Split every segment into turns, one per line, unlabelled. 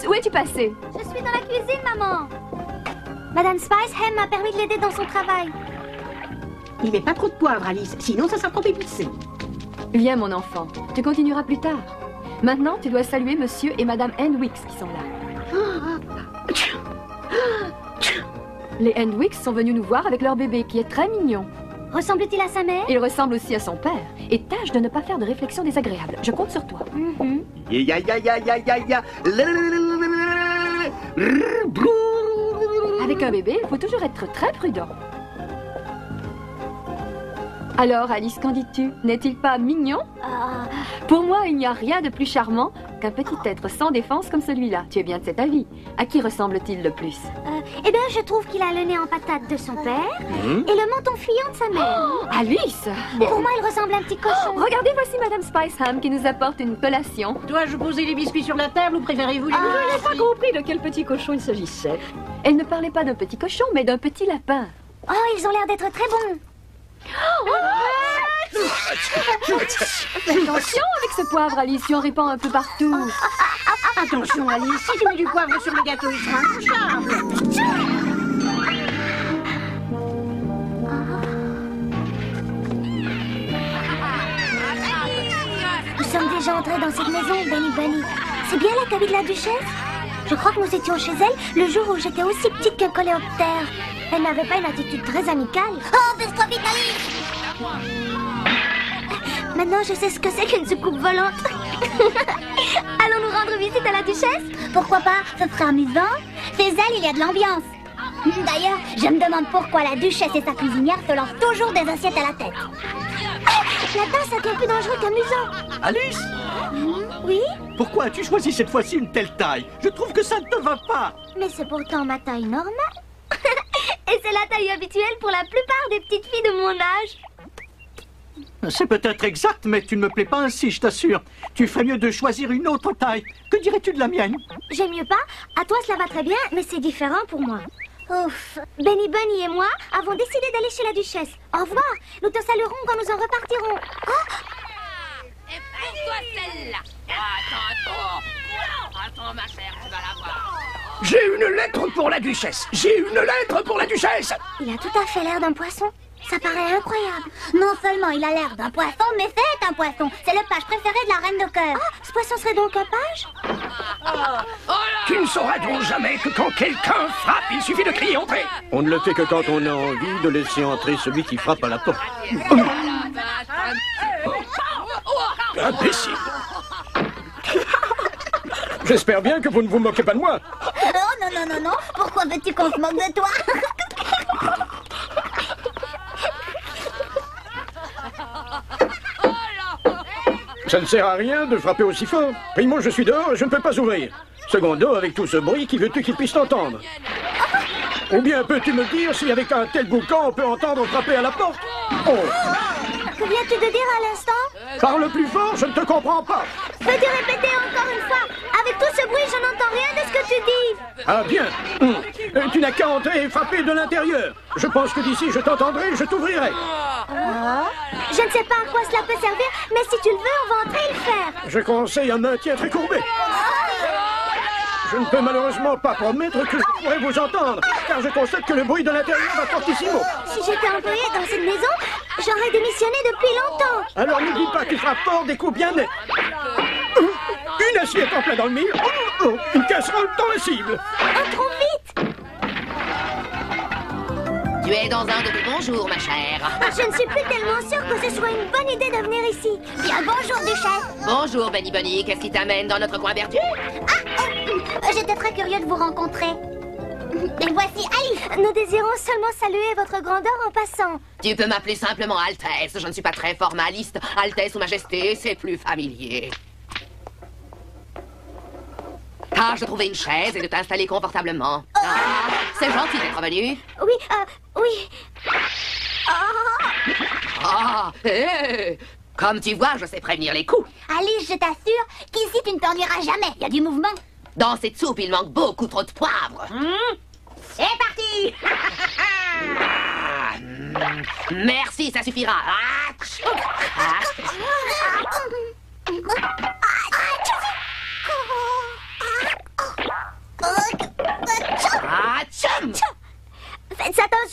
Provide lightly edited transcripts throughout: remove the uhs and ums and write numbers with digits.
où es-tu passée?
Je suis dans la cuisine, maman. Madame Spice Ham m'a permis de l'aider dans son travail.
Il met pas trop de poivre, Alice, sinon ça sera trop épicé.
Viens, mon enfant. Tu continueras plus tard. Maintenant, tu dois saluer monsieur et madame Hendricks qui sont là. Les Hendricks sont venus nous voir avec leur bébé qui est très mignon.
Ressemble-t-il à sa mère?
Il ressemble aussi à son père. Et tâche de ne pas faire de réflexions désagréables. Je compte sur toi.
Ya ya ya ya ya ya.
Avec un bébé, il faut toujours être très prudent. Alors, Alice, qu'en dis-tu? N'est-il pas mignon? Pour moi, il n'y a rien de plus charmant qu'un petit être sans défense comme celui-là. Tu es bien de cet avis. À qui ressemble-t-il le plus?
Eh bien, je trouve qu'il a le nez en patate de son père et le menton fuyant de sa mère.
Alice!
Pour moi, il ressemble à un petit cochon.
Regardez, voici Madame Spiceham qui nous apporte une collation.
Dois-je poser les biscuits sur la table ou préférez-vous les
Je n'ai pas compris de quel petit cochon il s'agissait. Elle ne parlait pas d'un petit cochon, mais d'un petit lapin.
Oh, ils ont l'air d'être très bons.
Fais attention avec ce poivre, Alice, tu en répands un peu partout.
Attention, Alice, si tu mets du poivre sur le gâteau, il sera intouchable.
Nous sommes déjà entrés dans cette maison, Benny Bunny. C'est bien la cabine de la duchesse? Je crois que nous étions chez elle le jour où j'étais aussi petite qu'un coléoptère. Elle n'avait pas une attitude très amicale. Oh, baisse-toi vite, Alice! Maintenant, je sais ce que c'est qu'une soucoupe volante. Allons nous rendre visite à la duchesse? Pourquoi pas? Ce serait amusant. Chez elle, il y a de l'ambiance. D'ailleurs, je me demande pourquoi la duchesse et sa cuisinière se lancent toujours des assiettes à la tête. Là-dedans, ça devient plus dangereux qu'amusant.
Alice,
Oui?
pourquoi as-tu choisi cette fois-ci une telle taille? Je trouve que ça ne te va pas.
Mais c'est pourtant ma taille normale. Et c'est la taille habituelle pour la plupart des petites filles de mon âge.
C'est peut-être exact, mais tu ne me plais pas ainsi, je t'assure. Tu ferais mieux de choisir une autre taille. Que dirais-tu de la mienne?
J'aime mieux pas. À toi, cela va très bien, mais c'est différent pour moi. Ouf. Benny Bunny et moi avons décidé d'aller chez la duchesse. Au revoir. Nous te saluerons quand nous en repartirons.
Et prends-toi celle-là. Attends, ma chère, tu vas la voir.
J'ai une lettre pour la duchesse. J'ai une lettre pour la duchesse.
Il a tout à fait l'air d'un poisson. Ça paraît incroyable. Non seulement il a l'air d'un poisson, mais c'est un poisson. C'est le page préféré de la reine de cœur. Oh, ce poisson serait donc un page?
Tu ne sauras donc jamais que quand quelqu'un frappe, il suffit de crier entrée.
On ne le fait que quand on a envie de laisser entrer celui qui frappe à la porte.
Imbécile.
J'espère bien que vous ne vous moquez pas de moi.
Oh non. Pourquoi veux-tu qu'on se moque de toi?
Ça ne sert à rien de frapper aussi fort. Primo, je suis dehors et je ne peux pas ouvrir. Secondo, avec tout ce bruit, qui veux-tu qu'il puisse t'entendre? Ou bien peux-tu me dire si avec un tel boucan on peut entendre frapper à la porte? Oh!
Que viens-tu de dire à l'instant?
Parle plus fort, je ne te comprends pas.
Peux-tu répéter encore une fois? Avec tout ce bruit, je n'entends rien de ce que tu dis.
Ah bien. Tu n'as qu'à entrer et frapper de l'intérieur. Je pense que d'ici je t'entendrai et je t'ouvrirai.
Je ne sais pas à quoi cela peut servir, mais si tu le veux, on va entrer et le faire.
Je conseille un maintien très courbé. Je ne peux malheureusement pas promettre que je pourrai vous entendre, car je constate que le bruit de l'intérieur va fortissimo.
Si j'étais employée dans cette maison, j'aurais démissionné depuis longtemps.
Alors n'oublie pas qu'il frappe fort des coups bien nets. Une assiette en plein dans le mille. Une casserole dans la cible.
Trop vite.
Tu es dans un de tes bons jours, ma chère.
Je ne suis plus tellement sûre que ce soit une bonne idée de venir ici. Bien, bonjour, duchesse.
Bonjour, Benny Bunny. Qu'est-ce qui t'amène dans notre coin vertu?
J'étais très curieux de vous rencontrer. Et voici Alice. Nous désirons seulement saluer votre grandeur en passant.
Tu peux m'appeler simplement Altesse. Je ne suis pas très formaliste. Altesse ou Majesté, c'est plus familier. Tâche de trouver une chaise et de t'installer confortablement. C'est gentil d'être venu.
Oui.
Comme tu vois, je sais prévenir les coups.
Alice, je t'assure qu'ici tu ne t'ennuieras jamais. Il y a du mouvement.
Dans cette soupe, il manque beaucoup trop de poivre.
C'est parti.
Merci, ça suffira.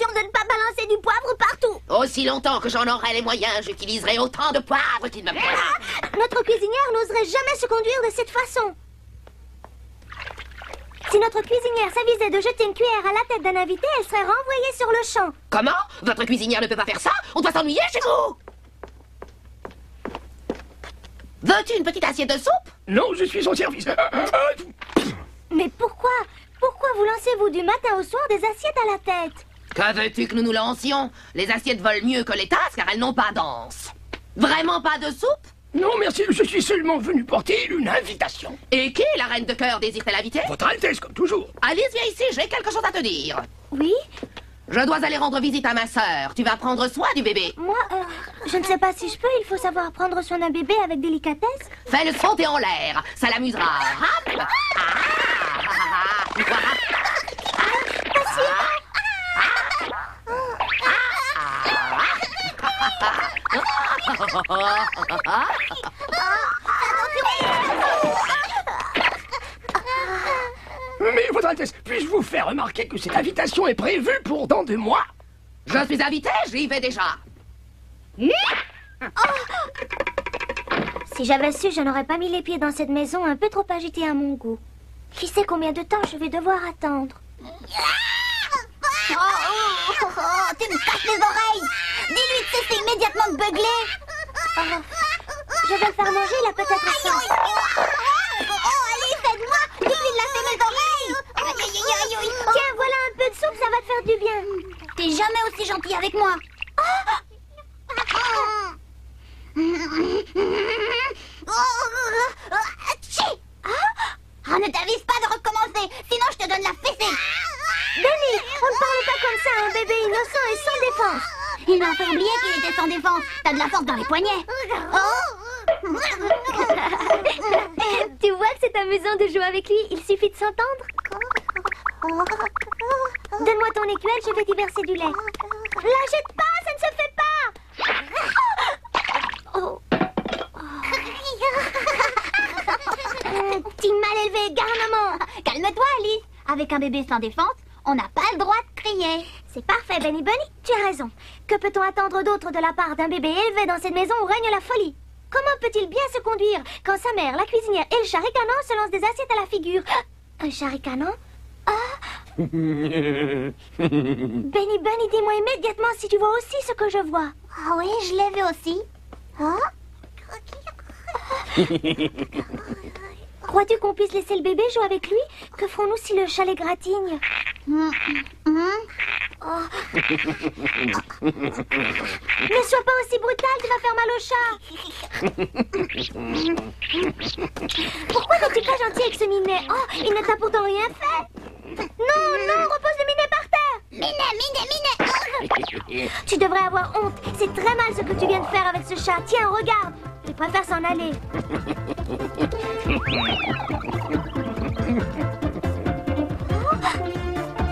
attention de ne pas balancer du poivre partout.
Aussi longtemps que j'en aurai les moyens, j'utiliserai autant de poivre qu'il me plaît.
Notre cuisinière n'oserait jamais se conduire de cette façon. Si notre cuisinière s'avisait de jeter une cuillère à la tête d'un invité, elle serait renvoyée sur le champ.
Comment? Votre cuisinière ne peut pas faire ça? On doit s'ennuyer chez vous. Veux-tu une petite assiette de soupe?
Non, je suis au service.
Mais pourquoi? Pourquoi vous lancez-vous du matin au soir des assiettes à la tête?
Que veux-tu que nous nous lancions? Les assiettes volent mieux que les tasses car elles n'ont pas d'anse. Vraiment pas de soupe?
Non, merci, je suis seulement venu porter une invitation.
Et qui, la reine de cœur, désire-t-elle inviter?
Votre Altesse, comme toujours.
Alice, viens ici, j'ai quelque chose à te dire.
Oui?
Je dois aller rendre visite à ma sœur. Tu vas prendre soin du bébé.
Moi, je ne sais pas si je peux. Il faut savoir prendre soin d'un bébé avec délicatesse.
Fais-le sauter en l'air. Ça l'amusera. Hop.
Mais, Votre Altesse, puis-je vous faire remarquer que cette invitation est prévue pour dans 2 mois?
Je suis invité, j'y vais déjà.
Si j'avais su, je n'aurais pas mis les pieds dans cette maison un peu trop agitée à mon goût. Qui sait combien de temps je vais devoir attendre?
Tu me casses les oreilles. Dis-lui de cesser immédiatement de beugler.
Je vais le faire manger, il a peut-être faim.
Oh, Alice, aide-moi. Dis-lui de lasser mes oreilles.
Tiens, voilà un peu de soupe, ça va te faire du bien.
T'es jamais aussi gentil avec moi. Ne t'avise pas de recommencer, sinon je te donne la fessée.
Benny, on ne parle pas comme ça à un bébé innocent et sans défense.
Il m'a fait oublier qu'il était sans défense. T'as de la force dans les poignets.
Tu vois que c'est amusant de jouer avec lui, il suffit de s'entendre. Donne-moi ton écuelle, je vais t'y verser du lait. La jette pas, ça ne se fait pas. Oh.
Petit mal élevé, garnement. Calme-toi, Alice. Avec un bébé sans défense, on n'a pas le droit de crier.
C'est parfait, Benny Bunny, tu as raison. Que peut-on attendre d'autre de la part d'un bébé élevé dans cette maison où règne la folie? Comment peut-il bien se conduire quand sa mère, la cuisinière et le chat ricanant se lancent des assiettes à la figure? Un chat ricanant? Benny Bunny, dis-moi immédiatement si tu vois aussi ce que je vois.
Ah oui, je l'ai vu aussi.
Crois-tu qu'on puisse laisser le bébé jouer avec lui? Que ferons-nous si le chat l'égratigne? Ne sois pas aussi brutal, tu vas faire mal au chat. Pourquoi n'es-tu pas gentil avec ce minet? Oh, il ne t'a pourtant rien fait. Non, repose le minet par terre.
Minet.
Tu devrais avoir honte. C'est très mal ce que tu viens de faire avec ce chat. Tiens, regarde. Il préfère s'en aller.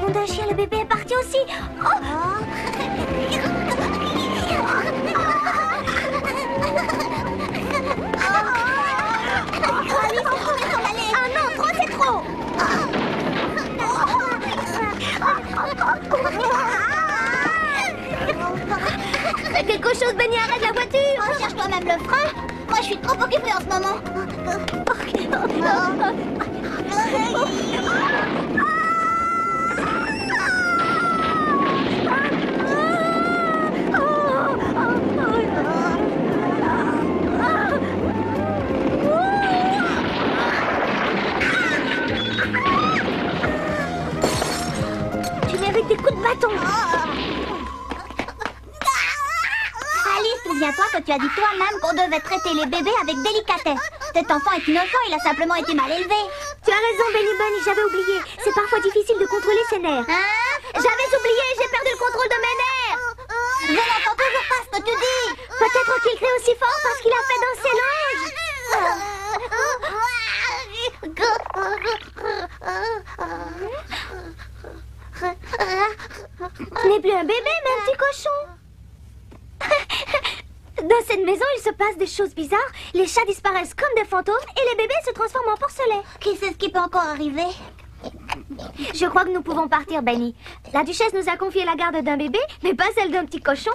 Mon d'un chien, le bébé est parti aussi. Ah non, trop c'est trop. Fais quelque chose, Benny, arrête la voiture.
Cherche toi-même le frein. Moi, je suis trop occupée en ce moment.
Tu mérites des coups de bâton.
Alice, souviens-toi que tu as dit toi-même qu'on devait traiter les bébés avec délicatesse. Cet enfant est innocent, il a simplement été mal élevé.
Tu as raison, Benny Bunny, j'avais oublié. C'est parfois difficile de contrôler ses nerfs. J'avais oublié, j'ai perdu le contrôle de mes nerfs.
Je n'entends toujours pas ce que tu dis.
Peut-être qu'il crie aussi fort parce qu'il a fait danser l'ange. Tu n'es plus un bébé, mais un petit cochon. Dans cette maison, il se passe des choses bizarres. Les chats disparaissent comme des fantômes et les bébés se transforment en porcelet.
Qui sait ce qui peut encore arriver? Je crois que nous pouvons partir, Benny. La duchesse nous a confié la garde d'un bébé, mais pas celle d'un petit cochon.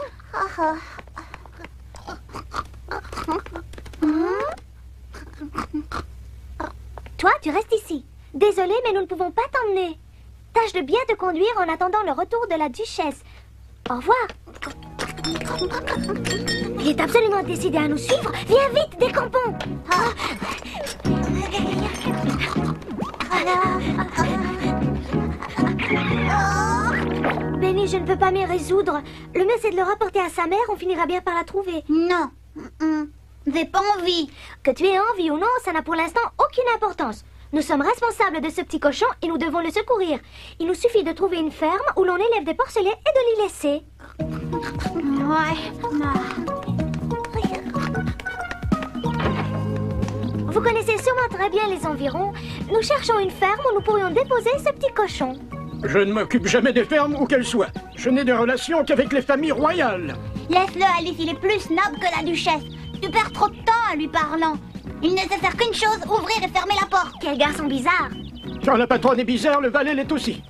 Toi, tu restes ici. Désolée, mais nous ne pouvons pas t'emmener. Tâche de bien te conduire en attendant le retour de la duchesse. Au revoir. Il est absolument décidé à nous suivre. Viens vite, décampons. Benny, je ne peux pas m'y résoudre. Le mieux, c'est de le rapporter à sa mère. On finira bien par la trouver.
Non. J'ai pas envie.
Que tu aies envie ou non, ça n'a pour l'instant aucune importance. Nous sommes responsables de ce petit cochon et nous devons le secourir. Il nous suffit de trouver une ferme où l'on élève des porcelets et de l'y laisser. Vous connaissez sûrement très bien les environs. Nous cherchons une ferme où nous pourrions déposer ce petit cochon.
Je ne m'occupe jamais des fermes où qu'elles soient. Je n'ai de relations qu'avec les familles royales.
Laisse-le, Alice, il est plus snob que la duchesse. Tu perds trop de temps en lui parlant. Il ne sait faire qu'une chose, ouvrir et fermer la porte.
Quel garçon bizarre.
Quand la patronne est bizarre, le valet l'est aussi.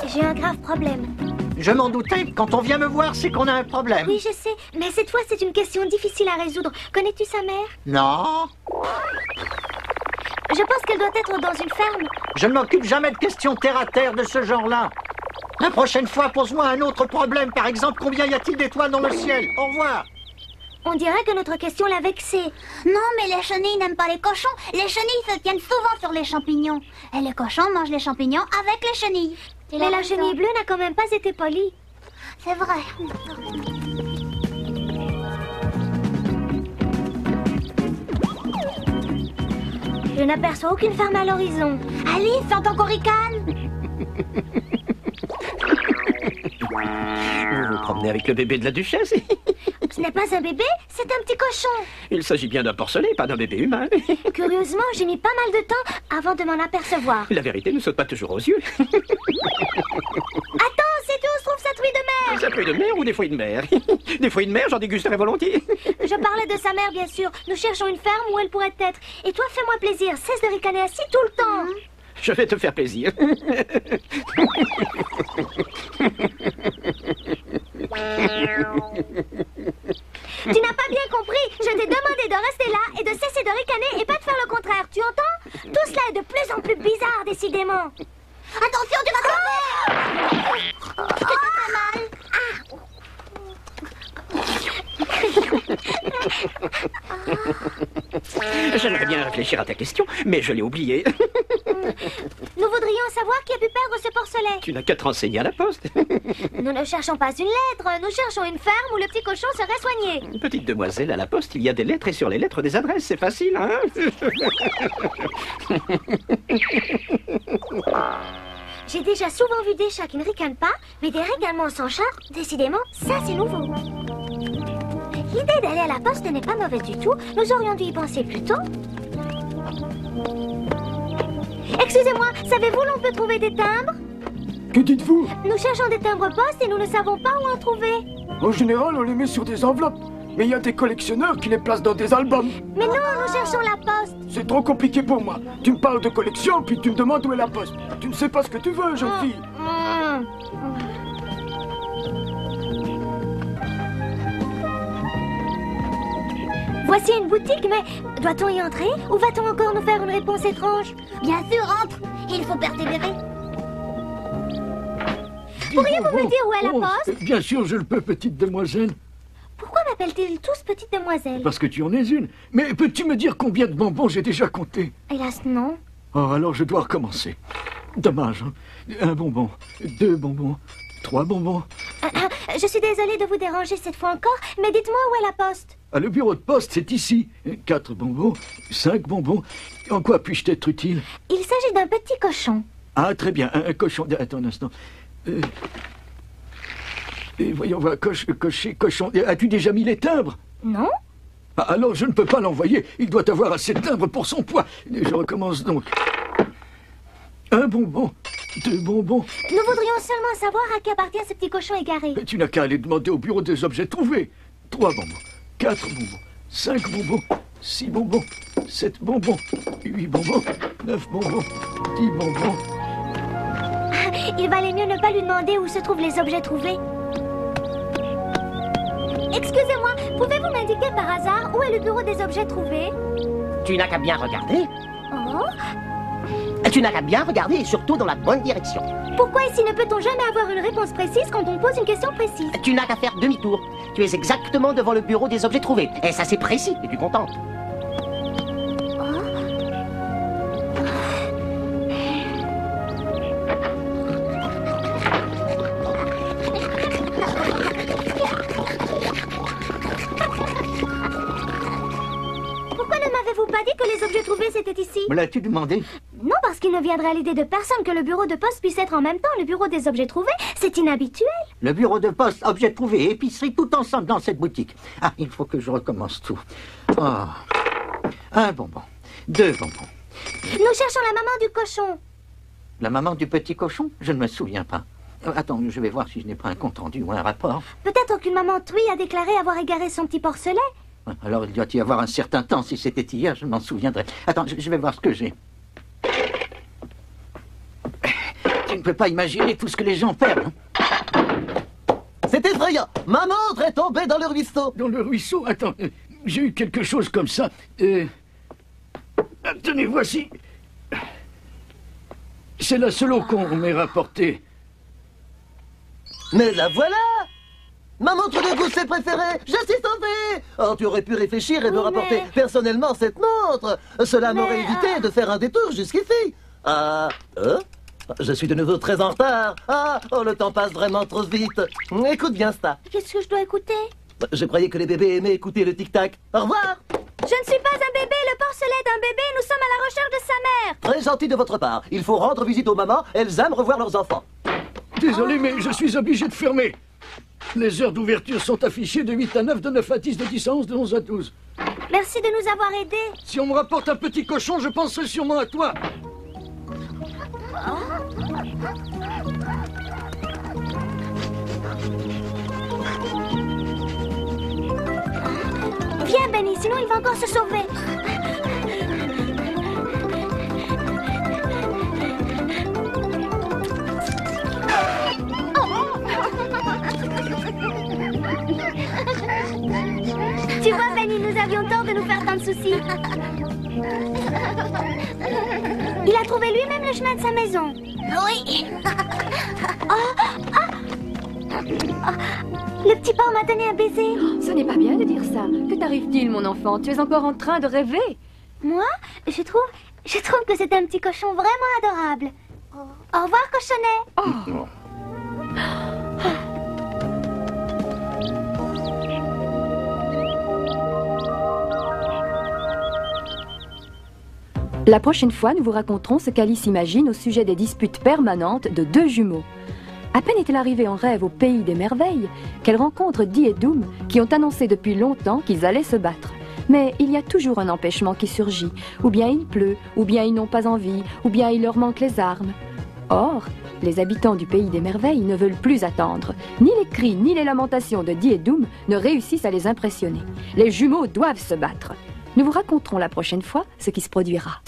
J'ai un grave problème.
Je m'en doutais, quand on vient me voir, c'est qu'on a un problème.
Oui, je sais, mais cette fois, c'est une question difficile à résoudre. Connais-tu sa mère?
Non,
Je pense qu'elle doit être dans une ferme.
je ne m'occupe jamais de questions terre-à-terre de ce genre-là. La prochaine fois, pose-moi un autre problème. Par exemple, combien y a-t-il d'étoiles dans le ciel? Au revoir.
On dirait que notre question l'a vexée.
Non, mais les chenilles n'aiment pas les cochons. Les chenilles se tiennent souvent sur les champignons. Et les cochons mangent les champignons avec les chenilles.
Mais la chenille bleue n'a quand même pas été polie.
C'est vrai.
Je n'aperçois aucune ferme à l'horizon.
Alice, j'entends qu'on ricane.
Vous vous promenez avec le bébé de la duchesse?
Ce n'est pas un bébé, c'est un petit cochon.
Il s'agit bien d'un porcelet, pas d'un bébé humain.
Curieusement, j'ai mis pas mal de temps avant de m'en apercevoir.
La vérité ne saute pas toujours aux yeux.
Attends, c'est où se trouve cette fruit de mer?
Des fruits de mer ou des fruits de mer? Des fruits de mer, j'en dégusterais volontiers.
Je parlais de sa mère, bien sûr. Nous cherchons une ferme où elle pourrait être. Et toi, fais-moi plaisir, cesse de ricaner ainsi tout le temps.
Je vais te faire plaisir.
Tu n'as pas bien compris. Je t'ai demandé de rester là et de cesser de ricaner et pas de faire le contraire. Tu entends? Tout cela est de plus en plus bizarre, décidément.
Attention, tu vas tomber. Ça fait mal.
J'aimerais bien réfléchir à ta question, mais je l'ai oublié.
Nous voudrions savoir qui a pu perdre ce porcelet.
Tu n'as qu'à te renseigner à la poste.
Nous ne cherchons pas une lettre. Nous cherchons une ferme où le petit cochon serait soigné.
Petite demoiselle, à la poste, il y a des lettres et sur les lettres des adresses. C'est facile, hein?
J'ai déjà souvent vu des chats qui ne ricanent pas, mais des ricanements sans chat, décidément, ça c'est nouveau. L'idée d'aller à la poste n'est pas mauvaise du tout. Nous aurions dû y penser plus tôt. Excusez-moi, savez-vous où l'on peut trouver des timbres?
Que dites-vous?
Nous cherchons des timbres postes et nous ne savons pas où en trouver.
En général, on les met sur des enveloppes. Mais il y a des collectionneurs qui les placent dans des albums.
Mais non, nous cherchons la poste.
C'est trop compliqué pour moi. Tu me parles de collection, puis tu me demandes où est la poste. Tu ne sais pas ce que tu veux, jeune fille.
Voici une boutique, mais doit-on y entrer? Ou va-t-on encore nous faire une réponse étrange?
Bien sûr, entre. Il faut persévérer.
Pourriez-vous me dire où est la poste?
Bien sûr, je le peux, petite demoiselle.
Pourquoi m'appellent-ils tous petite demoiselle?
Parce que tu en es une. Mais peux-tu me dire combien de bonbons j'ai déjà compté?
Hélas, non.
Oh, alors je dois recommencer. Dommage, hein. 1 bonbon, 2 bonbons, 3 bonbons.
Je suis désolée de vous déranger cette fois encore, mais dites-moi où est la poste?
Ah, le bureau de poste, c'est ici. 4 bonbons, 5 bonbons. En quoi puis-je t'être utile?
Il s'agit d'un petit cochon.
Ah, très bien, un cochon. Attends un instant. Voyons voir, cochon. As-tu déjà mis les timbres?
Non.
Ah, alors je ne peux pas l'envoyer. Il doit avoir assez de timbres pour son poids. Je recommence donc. 1 bonbon, 2 bonbons.
Nous voudrions seulement savoir à qui appartient ce petit cochon égaré.
Mais tu n'as qu'à aller demander au bureau des objets trouvés. 3 bonbons, 4 bonbons, 5 bonbons, 6 bonbons, 7 bonbons, 8 bonbons, 9 bonbons, 10 bonbons.
Il valait mieux ne pas lui demander où se trouvent les objets trouvés. Excusez-moi, pouvez-vous m'indiquer par hasard où est le bureau des objets trouvés?
Tu n'as qu'à bien regarder.
Oh?
Tu n'as qu'à bien regarder et surtout dans la bonne direction.
Pourquoi ici ne peut-on jamais avoir une réponse précise quand on pose une question précise?
Tu n'as qu'à faire demi-tour. Tu es exactement devant le bureau des objets trouvés. Et ça, c'est précis. Es-tu contente?
Pourquoi ne m'avez-vous pas dit que les objets trouvés c'était ici?
Me l'as-tu demandé?
Non, parce qu'il ne viendrait à l'idée de personne que le bureau de poste puisse être en même temps le bureau des objets trouvés. C'est inhabituel.
Le bureau de poste, objet trouvé et épicerie tout ensemble dans cette boutique. Ah, il faut que je recommence tout. Oh. 1 bonbon, 2 bonbons.
Nous cherchons la maman du cochon.
La maman du petit cochon? Je ne me souviens pas. Attends, je vais voir si je n'ai pas un compte-rendu ou un rapport.
Peut-être qu'une maman truie a déclaré avoir égaré son petit porcelet.
Alors il doit y avoir un certain temps. Si c'était hier, je m'en souviendrai. Attends, je vais voir ce que j'ai. Tu ne peux pas imaginer tout ce que les gens perdent.
C'est effrayant. Ma montre est tombée dans le ruisseau.
Dans le ruisseau? Attends, j'ai eu quelque chose comme ça. Tenez, voici. C'est la seule eau qu'on m'ait rapportée.
Mais la voilà. Ma montre de gousset préférée. Je suis sauvée. Oh, tu aurais pu réfléchir et me rapporter personnellement cette montre. Cela m'aurait évité de faire un détour jusqu'ici. Je suis de nouveau très en retard. Le temps passe vraiment trop vite. Écoute bien ça.
Qu'est-ce que je dois écouter?
Je croyais que les bébés aimaient écouter le tic-tac. Au revoir.
Je ne suis pas un bébé, le porcelet d'un bébé. Nous sommes à la recherche de sa mère.
Très gentil de votre part. Il faut rendre visite aux mamans. Elles aiment revoir leurs enfants.
Désolé, mais je suis obligé de fermer. Les heures d'ouverture sont affichées de 8 à 9, de 9 à 10, de 10 à 11, de 11 à 12.
Merci de nous avoir aidés.
Si on me rapporte un petit cochon, je penserai sûrement à toi.
Viens, Benny, sinon il va encore se sauver. Tu vois, Benny, nous avions tort de nous faire tant de soucis. Il a trouvé lui-même le chemin de sa maison. Oui. Le petit pain m'a donné un baiser.
Ce n'est pas bien de dire ça. Que t'arrive-t-il, mon enfant? Tu es encore en train de rêver.
Moi, je trouve que c'est un petit cochon vraiment adorable. Au revoir, cochonnet.
La prochaine fois, nous vous raconterons ce qu'Alice imagine au sujet des disputes permanentes de 2 jumeaux. À peine est-elle arrivée en rêve au pays des merveilles qu'elle rencontre Dee et Doom qui ont annoncé depuis longtemps qu'ils allaient se battre. Mais il y a toujours un empêchement qui surgit. Ou bien il pleut, ou bien ils n'ont pas envie, ou bien il leur manque les armes. Or, les habitants du pays des merveilles ne veulent plus attendre. Ni les cris, ni les lamentations de Dee et Doom ne réussissent à les impressionner. Les jumeaux doivent se battre. Nous vous raconterons la prochaine fois ce qui se produira.